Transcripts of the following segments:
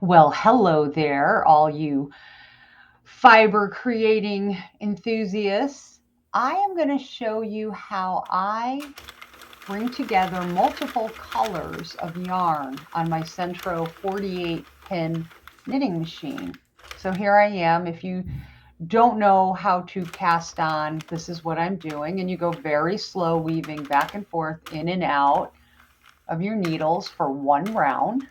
Well, hello there, all you fiber creating enthusiasts. I am going to show you how I bring together multiple colors of yarn on my Sentro 48 pin knitting machine. So here I am. If you don't know how to cast on, this is what I'm doing. And you go very slow, weaving back and forth in and out of your needles for one round.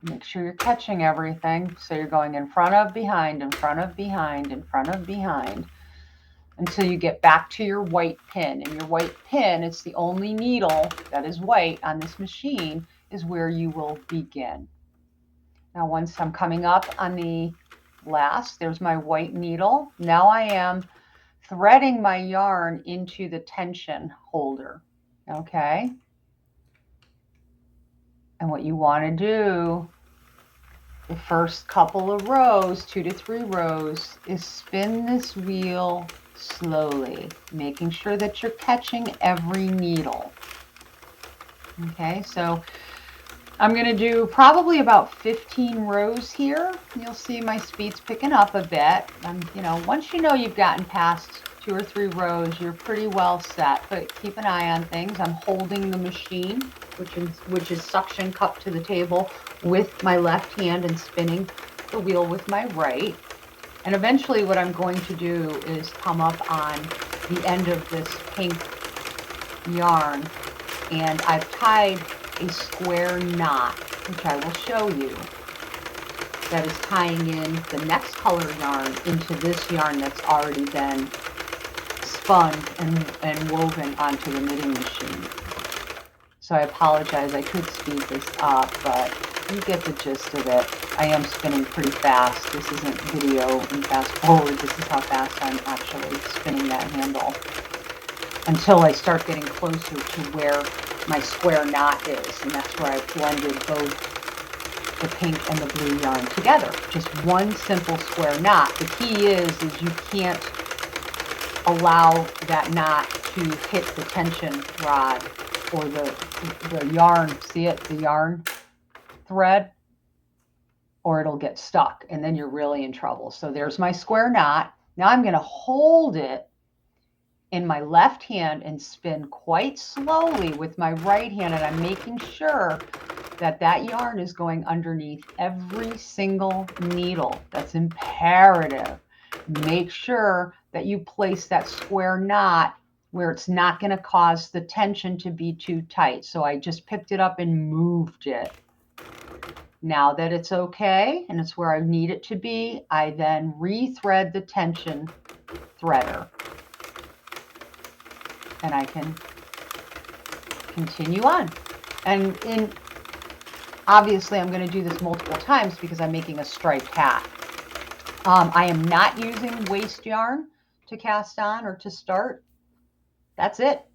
Make sure you're catching everything. So you're going in front of, behind, in front of, behind, in front of, behind, until you get back to your white pin. And your white pin, it's the only needle that is white on this machine, is where you will begin. Now, once I'm coming up on the last, there's my white needle. Now I am threading my yarn into the tension holder. Okay. And what you want to do the first couple of rows, 2 to 3 rows, is spin this wheel slowly, making sure that you're catching every needle. Okay, so I'm going to do probably about 15 rows here. You'll see my speed's picking up a bit. Once you know you've gotten past 2 or 3 rows, you're pretty well set, but keep an eye on things. I'm holding the machine, which is suction cupped to the table, with my left hand and spinning the wheel with my right. And eventually what I'm going to do is come up on the end of this pink yarn, and I've tied a square knot, which I will show you, that is tying in the next color yarn into this yarn that's already been spun and woven onto the knitting machine. So I apologize, I could speed this up, but you get the gist of it. I am spinning pretty fast. This isn't video and fast forward. This is how fast I'm actually spinning that handle, until I start getting closer to where my square knot is, and that's where I've blended both the pink and the blue yarn together. Just one simple square knot. The key is you can't allow that knot to hit the tension rod or the yarn, see it, the yarn thread, or it'll get stuck, and then you're really in trouble. So there's my square knot. Now I'm going to hold it in my left hand and spin quite slowly with my right hand, and I'm making sure that that yarn is going underneath every single needle. That's imperative. Make sure that you place that square knot where it's not going to cause the tension to be too tight. So I just picked it up and moved it. Now that it's okay and it's where I need it to be, I then rethread the tension threader, and I can continue on. And obviously I'm going to do this multiple times because I'm making a striped hat. I am not using waste yarn to cast on or to start. That's it.